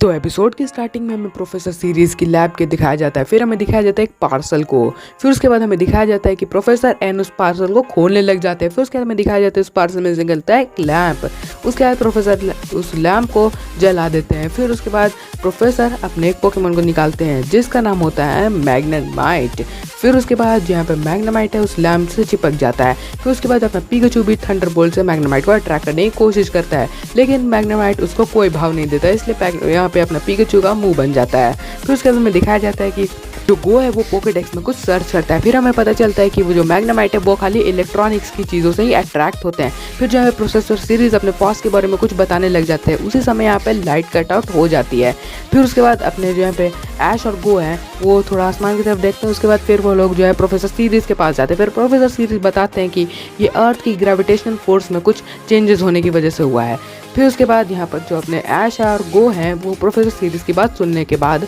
तो एपिसोड की स्टार्टिंग में हमें प्रोफेसर सीरीज की लैब के दिखाया जाता है। फिर हमें दिखाया जाता है एक पार्सल को। फिर उसके बाद हमें दिखाया जाता है कि प्रोफेसर एन उस पार्सल को खोलने लग जाते हैं। फिर उसके बाद हमें दिखाया जाता है उस पार्सल में से निकलता है एक लैंप। उसके बाद प्रोफेसर उस लैंप को जला देते हैं। फिर उसके बाद प्रोफेसर अपने एक पोकेमॉन को निकालते हैं जिसका नाम होता है मैग्नेमाइट। फिर उसके बाद जहाँ पे मैग्नेमाइट है उस लैंप से चिपक जाता है। फिर उसके बाद अपना पिकाचू भी थंडरबोल्ट से मैग्नेमाइट को अट्रैक्ट करने की कोशिश करता है, लेकिन मैग्नेमाइट उसको कोई भाव नहीं देता, इसलिए यहाँ पे अपना पिकाचू का मुंह बन जाता है। फिर उसके बाद हमें दिखाया जाता है कि जो गो है वो पोकेडेक्स में कुछ सर्च करता है। फिर हमें पता चलता है कि वो जो मैग्नेमाइट है वो खाली इलेक्ट्रॉनिक्स की चीज़ों से ही अट्रैक्ट होते हैं। फिर जो है प्रोसेसर सीरीज अपने बॉस के बारे में कुछ बताने लग जाते हैं। उसी समय यहाँ पे लाइट कट आउट हो जाती है। फिर उसके बाद अपने जो यहाँ पे ऐश और गो है वो थोड़ा आसमान की तरफ देखते हैं। उसके बाद फिर वो लोग जो है प्रोफेसर सीरीज के पास जाते हैं। फिर प्रोफेसर सीरीज बताते हैं कि ये अर्थ की ग्रेविटेशनल फोर्स में कुछ चेंजेस होने की वजह से हुआ है। फिर उसके बाद यहाँ पर जो अपने ऐश और गो हैं वो प्रोफेसर सीरीज की बात सुनने के बाद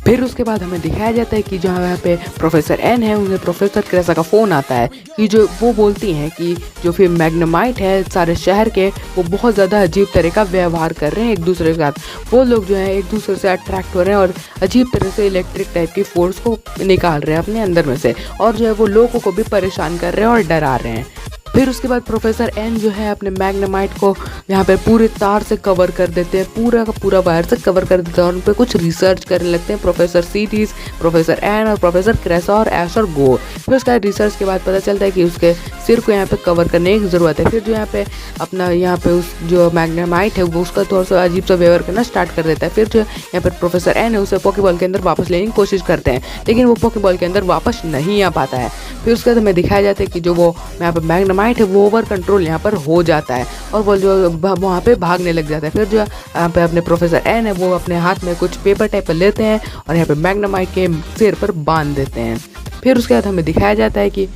फिर उसके बाद हमें दिखाया जाता है कि जो यहाँ पे प्रोफेसर एन है उन्हें प्रोफेसर क्रेसा का फ़ोन आता है कि जो वो बोलती हैं कि जो फिर मैग्नेमाइट है सारे शहर के वो बहुत ज़्यादा अजीब तरह का व्यवहार कर रहे हैं एक दूसरे के साथ। वो लोग जो है एक दूसरे से अट्रैक्ट हो रहे हैं और अजीब तरह से इलेक्ट्रिक टाइप की फोर्स को निकाल रहे हैं अपने अंदर में से, और जो है वो लोगों को भी परेशान कर रहे हैं और डरा रहे हैं। फिर उसके बाद प्रोफेसर एन जो है अपने मैग्नेमाइट को यहाँ पे पूरे तार से कवर कर देते हैं, पूरा का पूरा वायर से कवर कर देते हैं और उन पर कुछ रिसर्च करने लगते हैं प्रोफेसर सीरीज, प्रोफेसर एन और प्रोफेसर क्रेसा और ऐश और गो। फिर उसका रिसर्च के बाद पता चलता है कि उसके सिर को यहाँ पे कवर करने की ज़रूरत है। फिर जो यहाँ पे अपना यहाँ पे उस जो मैग्नेमाइट है वो उसका थोड़ा सा अजीब सा व्यवहार करना स्टार्ट कर देता है। फिर जो यहाँ पर प्रोफेसर एन है उसे पोकेबॉल के अंदर वापस लेने की कोशिश करते हैं, लेकिन वो पोकेबॉल के अंदर वापस नहीं आ पाता है। फिर उसके बाद हमें दिखाया जाता है कि जो वो यहाँ पे मैग्नेमाइट है वो ओवर कंट्रोल यहाँ पर हो जाता है और वो जो वहाँ पे भागने लग जाता है। फिर जो यहाँ पे अपने प्रोफेसर एन है वो अपने हाथ में कुछ पेपर टाइप पर लेते हैं और यहाँ पे मैग्नेमाइट के सिर पर बांध देते हैं। फिर उसके बाद हमें दिखाया जाता है कि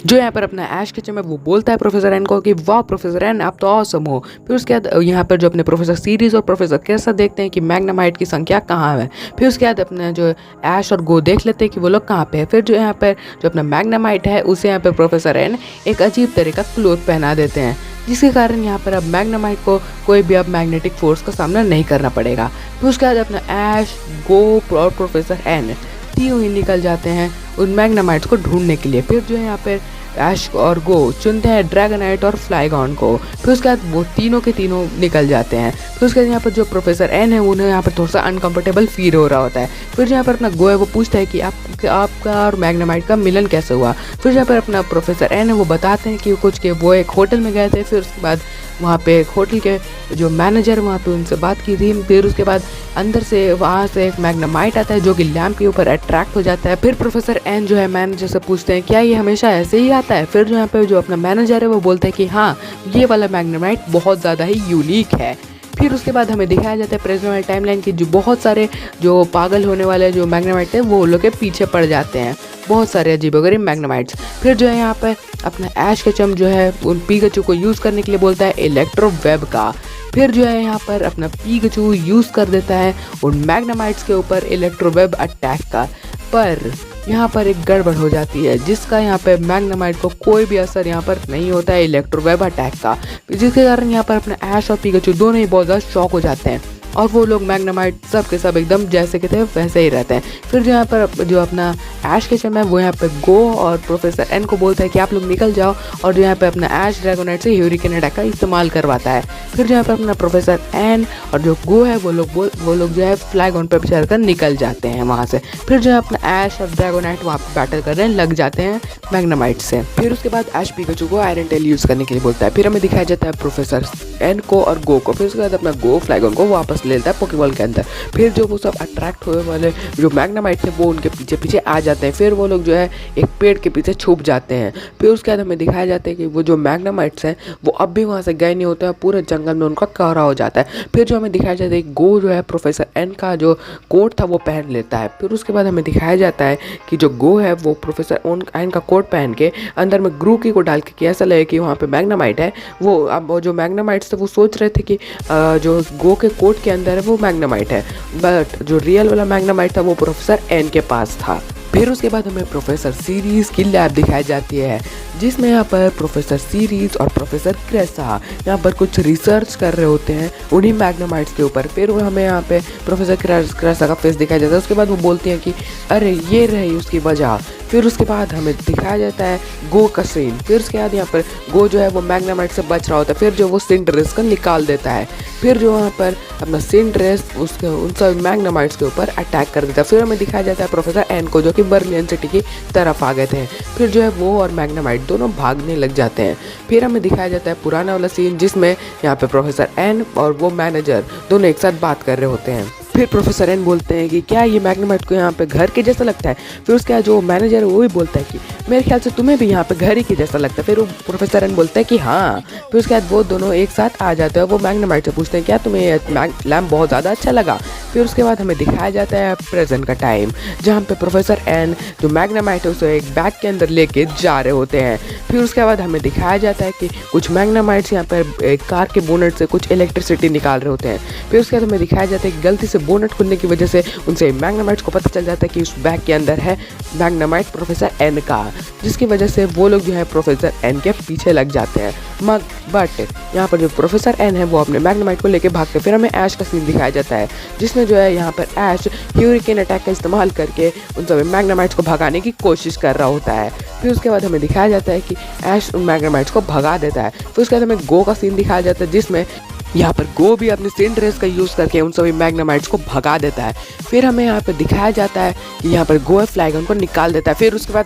जो यहाँ पर अपना ऐश के है वो बोलता है प्रोफेसर एन को कि वाह प्रोफेसर एन आप तो ऑसम हो। फिर उसके बाद यहाँ पर जो अपने प्रोफेसर सीरीज और प्रोफेसर कैसा देखते हैं कि मैग्नेमाइट की संख्या कहाँ है। फिर उसके बाद अपना जो ऐश और गो देख लेते हैं कि वो लोग कहाँ पे है। फिर जो यहाँ पर जो अपना मैग्नेमाइट है उसे यहाँ पर प्रोफेसर एन एक अजीब तरह का क्लोथ पहना देते हैं, जिसके कारण यहाँ पर अब मैग्नेमाइट को कोई भी अब मैग्नेटिक फोर्स का सामना नहीं करना पड़ेगा। फिर उसके बाद अपना ऐश, गो और प्रोफेसर एन तीनों ही निकल जाते हैं उन मैग्नेमाइट्स को ढूंढने के लिए। फिर जो है यहाँ पर ऐश और गो चुनते हैं ड्रैगनाइट और फ्लाइगॉन को। फिर उसके बाद वो तीनों के तीनों निकल जाते हैं। फिर उसके बाद यहाँ पर जो प्रोफेसर एन है उन्हें यहाँ पर थोड़ा सा अनकंफर्टेबल फील हो रहा होता है। फिर यहाँ पर अपना गो है वो पूछता है कि आपका और मैग्नेमाइट का मिलन कैसे हुआ। फिर यहाँ पर अपना प्रोफेसर एन है वो बताते हैं कि कुछ के वो एक होटल में गए थे। फिर उसके बाद वहाँ पे एक होटल के जो मैनेजर वहाँ पे उनसे बात की थी। फिर उसके बाद अंदर से वहाँ से एक मैग्नेमाइट आता है जो कि लैंप के ऊपर अट्रैक्ट हो जाता है। फिर प्रोफेसर एन जो है मैनेजर से पूछते हैं क्या ये हमेशा ऐसे ही आता है। फिर जो यहाँ पे जो अपना मैनेजर है वो बोलता है कि हाँ ये वाला मैग्नेमाइट बहुत ज़्यादा ही यूनिक है। फिर उसके बाद हमें दिखाया जाता है प्रेजेंट वाले टाइमलाइन की जो बहुत सारे जो पागल होने वाले जो मैग्नेमाइट हैं वो लोग के पीछे पड़ जाते हैं, बहुत सारे अजीबोगरीब मैग्नेमाइट्स। फिर जो है यहाँ पे अपना ऐश केचम जो है उन पिकाचू को यूज़ करने के लिए बोलता है इलेक्ट्रो वेब का। फिर जो है यहाँ पर अपना पिकाचू यूज़ कर देता है उन मैग्नेमाइट्स के ऊपर इलेक्ट्रो वेब अटैक का, पर यहाँ पर एक गड़बड़ हो जाती है जिसका यहाँ पे मैग्नेमाइट को कोई भी असर यहाँ पर नहीं होता है इलेक्ट्रो वेब अटैक का, जिसके कारण यहाँ पर अपना ऐश और पिकाचू दोनों ही बहुत ज़्यादा शॉक हो जाते हैं और वो लोग मैग्नेमाइट सब के सब एकदम जैसे के थे वैसे ही रहते हैं। फिर जो यहाँ पर जो अपना ऐश के है वो यहाँ पे गो और प्रोफेसर एन को बोलता है कि आप लोग निकल जाओ, और जो यहाँ पे अपना ऐश ड्रैगोनाइट से ह्यूरिकेन अटैक का इस्तेमाल करवाता है। फिर जो यहाँ पे अपना प्रोफेसर एन और जो गो है वो लोग जो है फ्लाइगॉन पर चढ़ कर निकल जाते हैं वहाँ से। फिर जो है अपना ऐश और ड्रैगोनाइट वहाँ पे बैटल करने लग जाते हैं मैग्नेमाइट से। फिर उसके बाद ऐश पिकाचू को आयरन टेल यूज़ करने के लिए बोलता है। फिर हमें दिखाया जाता है प्रोफेसर एन को और गो को। फिर उसके बाद अपना गो फ्लाइगॉन को वापस ले लेता है पोकेबॉल के अंदर। फिर जो वो सब अट्रैक्ट हुए वाले जो मैग्नेमाइट थे वो उनके पीछे पीछे आ जाते हैं। फिर वो लोग जो है एक पेड़ के पीछे छुप जाते हैं। फिर उसके बाद हमें दिखाया जाता है कि वो जो मैग्नेमाइट्स हैं वो अब भी वहाँ से गए नहीं होते हैं, पूरे जंगल में उनका कहरा हो जाता है। फिर जो हमें दिखाया जाता है कि गो जो है प्रोफेसर एन का जो कोट था वो पहन लेता है। फिर उसके बाद हमें दिखाया जाता है कि जो गो है वो प्रोफेसर एन का कोट पहन के अंदर में ग्रू की को डाल के ऐसा लगे कि वहाँ पे मैग्नेमाइट है। वो अब जो मैग्नेमाइट्स थे वो सोच रहे थे कि जो गो के कोट के अंदर है वो मैग्नेमाइट है, बट जो रियल वाला मैग्नेमाइट था वो प्रोफेसर एन के पास था। फिर उसके बाद हमें प्रोफेसर सीरीज की लैब दिखाई जाती है जिसमें यहाँ पर प्रोफेसर सीरीज और प्रोफेसर क्रेसा यहाँ पर कुछ रिसर्च कर रहे होते हैं उन्हीं मैग्नेमाइट्स के ऊपर। फिर हमें यहाँ पे प्रोफेसर क्रेसा का फेस दिखाया जाता है। उसके बाद वो बोलती हैं कि अरे ये रही उसकी वजह। फिर उसके बाद हमें दिखाया जाता है गो का सीन। फिर उसके बाद यहाँ पर गो जो है वो मैग्नेमाइट से बच रहा होता है। फिर जो वो सिंड्रेस को निकाल देता है। फिर जो वहाँ पर अपना सिंड्रेस उसके उन सब मैग्नेमाइट्स के ऊपर अटैक कर देता है। फिर हमें दिखाया जाता है प्रोफेसर एन को जो कि बर्लियन सिटी की तरफ आ गए थे। फिर जो है वो और मैग्नेमाइट दोनों भागने लग जाते हैं। फिर हमें दिखाया जाता है पुराना वाला सीन जिसमें यहाँ पे प्रोफेसर एन और वो मैनेजर दोनों एक साथ बात कर रहे होते हैं। फिर प्रोफेसर एन बोलते हैं कि क्या ये मैग्नेमाइट को यहाँ पे घर के जैसा लगता है। फिर उसके बाद जो मैनेजर है वो भी बोलता है कि मेरे ख्याल से तुम्हें भी यहाँ पे घर ही के जैसा लगता है। फिर वो प्रोफेसर एन बोलता है कि हाँ। फिर उसके बाद वो दोनों एक साथ आ जाते हैं। वो मैग्नेमाइट से पूछते हैं क्या तुम्हें ये लैम्प बहुत ज़्यादा अच्छा लगा। फिर उसके बाद हमें दिखाया जाता है प्रेजेंट का टाइम जहाँ पे प्रोफेसर एन जो मैग्नेमाइट है उसे एक बैग के अंदर लेके जा रहे होते हैं। फिर उसके बाद हमें दिखाया जाता है कि कुछ मैग्नेमाइट्स यहाँ पर एक कार के बोनट से कुछ इलेक्ट्रिसिटी निकाल रहे होते हैं। फिर उसके बाद हमें दिखाया जाता है कि गलती से बोनट खुलने की वजह से उनसे मैग्नेमाइट्स को पता चल जाता है कि उस बैग के अंदर है मैग्नेमाइट प्रोफेसर एन का, जिसकी वजह से वो लोग जो है प्रोफेसर एन के पीछे लग जाते हैं। बट यहाँ पर जो प्रोफेसर एन है वो अपने मैग्नेमाइट को लेके भागते हैं। फिर हमें ऐश का सीन दिखाया जाता है जिसमें जो है यहाँ पर ऐश ह्यूरिकेन अटैक का इस्तेमाल करके उन सभी मैग्नेमाइट्स को भगाने की कोशिश कर रहा होता है। फिर उसके बाद हमें दिखाया जाता है कि ऐश उन मैग्नेमाइट्स को भगा देता है। फिर उसके बाद हमें गो का सीन दिखाया जाता है जिसमें यहाँ पर गो भी अपने सिंड्रेस का यूज़ करके उन सभी मैग्नेमाइट्स को भगा देता है। फिर हमें यहाँ पर दिखाया जाता है कि यहाँ पर गो फ्लैगन को निकाल देता है। फिर उसके बाद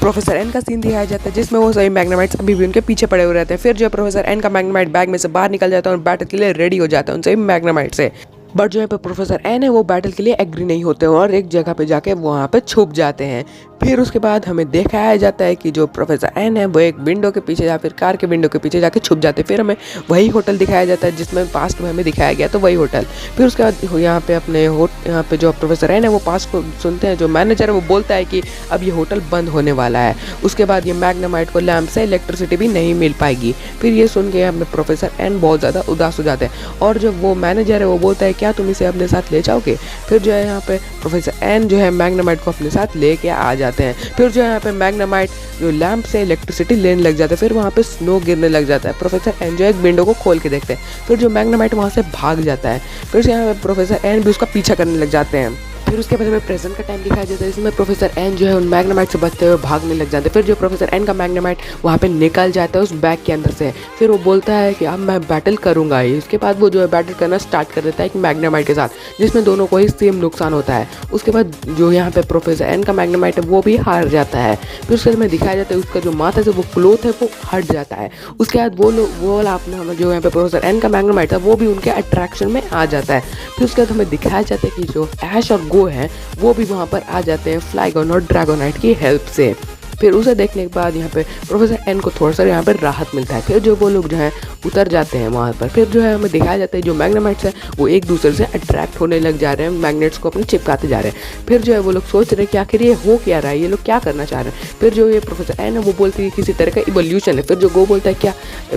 प्रोफेसर एन का सीन दिखाया जाता है जिसमें वो सभी मैग्नेमाइट्स अभी भी उनके पीछे पड़े हुए रहते हैं। फिर जो प्रोफेसर एन का मैग्नेमाइट बैग में से बाहर निकल जाता है और बैटल के लिए रेडी हो जाता है उन सभी मैग्नेमाइट से। बट जो है पर प्रोफेसर एन है वो बैटल के लिए एग्री नहीं होते और एक जगह पे जाके वहाँ पे छुप जाते हैं। फिर उसके बाद हमें दिखाया जाता है कि जो प्रोफेसर एन है वो एक विंडो के पीछे या फिर कार के विंडो के पीछे जाके छुप जाते हैं। फिर हमें वही होटल दिखाया जाता है जिसमें पास्ट में हमें दिखाया गया तो वही होटल। फिर उसके बाद यहाँ पे अपने यहाँ पे जो प्रोफेसर एन है वो पास्ट को सुनते हैं। जो मैनेजर है वो बोलता है कि अब ये होटल बंद होने वाला है। उसके बाद ये मैग्नेमाइट को लैम्प से इलेक्ट्रिसिटी भी नहीं मिल पाएगी। फिर ये सुन के अपने प्रोफेसर एन बहुत ज़्यादा उदास हो जाते हैं और जो वो मैनेजर है वो बोलता है क्या तुम इसे अपने साथ ले जाओगे। फिर जो है यहाँ पे प्रोफेसर एन जो है मैग्नेमाइट को अपने साथ लेके आ जाते हैं। फिर जो है यहाँ पे मैग्नेमाइट जो लैम्प से इलेक्ट्रिसिटी लेने लग जाता है। फिर वहाँ पे स्नो गिरने लग जाता है। प्रोफेसर एन जो है एक विंडो को खोल के देखते हैं। फिर जो मैग्नेमाइट वहाँ से भाग जाता है। फिर यहाँ पे प्रोफेसर एन भी उसका पीछा करने लग जाते हैं। फिर उसके बाद हमें प्रेजेंट का टाइम दिखाया जाता है जिसमें प्रोफेसर एन जो है उन मैग्नेमाइट से बचते हुए भागने लग जाते हैं। फिर जो प्रोफेसर एन का मैग्नेमाइट वहाँ पे निकल जाता है उस बैग के अंदर से। फिर वो बोलता है कि अब मैं बैटल करूँगा ही। उसके बाद वो जो है बैटल करना स्टार्ट कर देता है एक मैग्नेमाइट के साथ जिसमें दोनों को ही सेम नुकसान होता है। उसके बाद जो यहाँ पे प्रोफेसर एन का मैग्नेमाइट है वो भी हार जाता है। फिर उसके बाद हमें दिखाया जाता है उसका जो माथा से वो क्लोथ है वो हट जाता है। उसके बाद वो वाला अपना जो यहाँ पे प्रोफेसर एन का मैग्नेमाइट था वो भी उनके अट्रैक्शन में आ जाता है। फिर उसके बाद हमें दिखाया जाता है कि जो ऐश और गो है वो भी वहाँ पर आ जाते हैं फ्लाइगन और ड्रैगोनाइट की हेल्प से। फिर उसे देखने के बाद यहाँ पे प्रोफेसर एन को थोड़ा सा यहाँ पर राहत मिलता है। फिर जो वो लोग जो है उतर जाते हैं वहाँ पर। फिर जो है हमें दिखाया जाता है जो मैग्नेमाइट्स हैं वो एक दूसरे से अट्रैक्ट होने लग जा रहे हैं, मैग्नेट्स को अपने चिपकाते जा रहे हैं। फिर जो है वो लोग सोच रहे हैं कि आखिर ये हो क्या रहा है, ये लोग क्या करना चाह रहे हैं। फिर जो ये प्रोफेसर एन है वो बोलती है किसी तरह का इवोल्यूशन है। फिर जो गो बोलता है क्या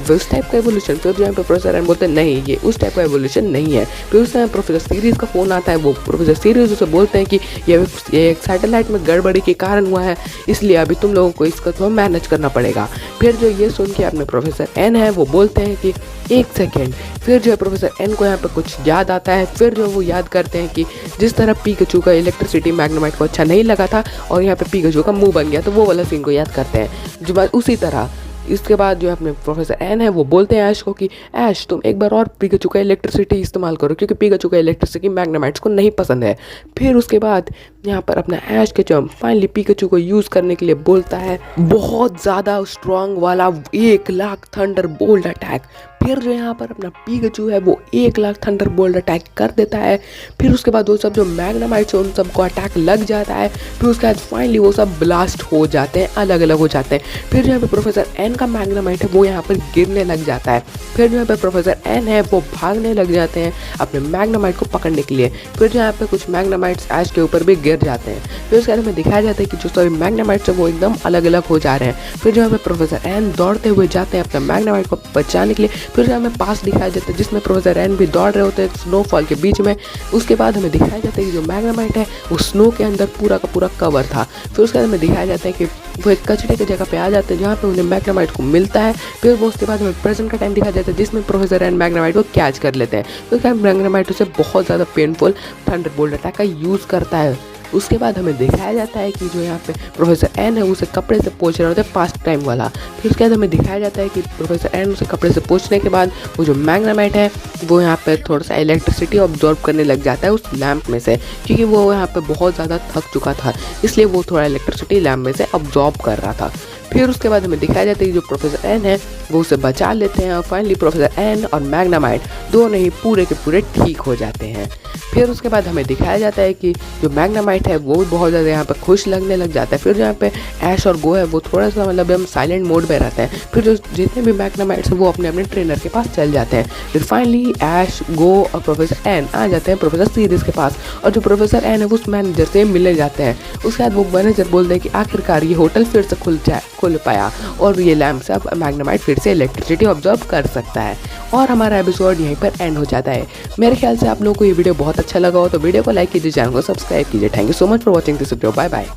उस टाइप का इवोल्यूशन। फिर जो है प्रोफेसर एन बोलते हैं नहीं ये उस टाइप का इवोल्यूशन नहीं है। फिर उस टाइम प्रोफेसर सीरीज का फ़ोन आता है। वो प्रोफेसर सीरीज उसे बोलते हैं कि ये एक सैटेलाइट में गड़बड़ी के कारण हुआ है इसलिए अभी तुम लोगों को इसका मैनेज करना पड़ेगा। फिर जो ये सुन के अपने प्रोफेसर एन है वो बोलते हैं कि एक सेकेंड। फिर जो है प्रोफेसर एन को यहाँ पे कुछ याद आता है। फिर जो वो याद करते हैं कि जिस तरह पिकाचू का इलेक्ट्रिसिटी मैग्नेमाइट को अच्छा नहीं लगा था और यहाँ पे पिकाचू का मुंह बन गया तो वो वाला सीन को याद करते हैं। जो बात उसी तरह इसके बाद जो है अपने प्रोफेसर एन है वो बोलते हैं ऐश को कि ऐश तुम एक बार और पिकाचू का इलेक्ट्रिसिटी इस्तेमाल करो क्योंकि पिकाचू का इलेक्ट्रिसिटी मैग्नेमाइट्स को नहीं पसंद है। फिर उसके बाद यहाँ पर अपना ऐश के जो फाइनली पिकाचू को यूज़ करने के लिए बोलता है बहुत ज़्यादा स्ट्रॉन्ग वाला 1,00,000 थंडर बोल्ट अटैक। फिर जो यहाँ पर अपना पिकाचू है वो 1,00,000 थंडर बोल्ट अटैक कर देता है। फिर उसके बाद वो सब जो मैग्नेमाइट्स है उन सबको अटैक लग जाता है। फिर उसके बाद फाइनली वो सब ब्लास्ट हो जाते हैं, अलग अलग हो जाते हैं। फिर जो यहाँ पे प्रोफेसर एन का मैग्नेमाइट है वो यहाँ पर गिरने लग जाता है। फिर जो यहाँ पे प्रोफेसर एन है वो भागने लग जाते हैं अपने मैग्नेमाइट को पकड़ने के लिए। फिर जो यहाँ पे कुछ मैग्नेमाइट्स ऐश के ऊपर भी गिर जाते हैं। फिर उसके बाद हमें दिखाया जाता है कि जो सभी मैग्नेमाइट्स है वो एकदम अलग अलग हो जा रहे हैं। फिर जो यहाँ पे प्रोफेसर एन दौड़ते हुए जाते हैं अपने मैग्नेमाइट को बचाने के लिए। फिर जो हमें पास दिखाया जाता है जिसमें प्रोफेसर एन भी दौड़ रहे होते हैं स्नोफॉल के बीच में। उसके बाद हमें दिखाया जाता है कि जो मैग्नेमाइट है वो स्नो के अंदर पूरा का पूरा कवर था। फिर उसके बाद हमें दिखाया जाता है कि वो एक कचरे की जगह पे आ जाते हैं जहाँ पे उन्हें मैग्नेमाइट को मिलता है। फिर वो उसके बाद हमें प्रेजेंट का टाइम दिखाया जाता है जिसमें प्रोफेसर एन मैग्नेमाइट को कैच कर लेते हैं। तो क्या मैग्नेमाइट उसे बहुत ज़्यादा पेनफुल थंडरबोल्ट अटैक का यूज़ करता है। उसके बाद हमें दिखाया जाता है कि जो यहाँ पे प्रोफेसर एन है उसे कपड़े से पोंछ रहे होते हैं पास्ट टाइम वाला। फिर उसके बाद हमें दिखाया जाता है कि प्रोफेसर एन उसे कपड़े से पोंछने के बाद वो जो मैग्नेमाइट है वो यहाँ पे थोड़ा सा इलेक्ट्रिसिटी ऑब्जॉर्व करने लग जाता है उस लैम्प में से, क्योंकि वो यहाँ पे बहुत ज़्यादा थक चुका था इसलिए वो थोड़ा इलेक्ट्रिसिटी लैम्प में से ऑब्जॉर्व कर रहा था। फिर उसके बाद हमें दिखाया जाता है कि जो प्रोफेसर एन है वो उसे बचा लेते हैं और फाइनली प्रोफेसर एन और मैग्नेमाइट दोनों ही पूरे के पूरे ठीक हो जाते हैं। फिर उसके बाद हमें दिखाया जाता है कि जो मैग्नेमाइट है वो बहुत ज़्यादा यहाँ पे खुश लगने लग जाता है। फिर जो यहाँ पे ऐश और गो है वो थोड़ा सा मतलब हम साइलेंट मोड में रहते हैं। फिर जो जितने भी मैग्नेमाइट्स हैं वो अपने अपने ट्रेनर के पास चल जाते हैं। फिर फाइनली ऐश गो और प्रोफेसर एन आ जाते हैं प्रोफेसर सीरीज के पास और जो प्रोफेसर एन है वो उस मैनेजर से मिलने जाते हैं। उसके बाद वो मैनेजर बोलते हैं कि आखिरकार ये होटल फिर से खुल पाया और ये लैम्प से अब मैग्नेमाइट फिर से इलेक्ट्रिसिटी ऑब्जर्व कर सकता है। और हमारा एपिसोड यहीं पर एंड हो जाता है। मेरे ख्याल से आप लोगों को ये वीडियो बहुत अच्छा लगा हो तो वीडियो को लाइक कीजिए, चैनल को सब्सक्राइब कीजिए। Thank you so much for watching this video. Bye bye.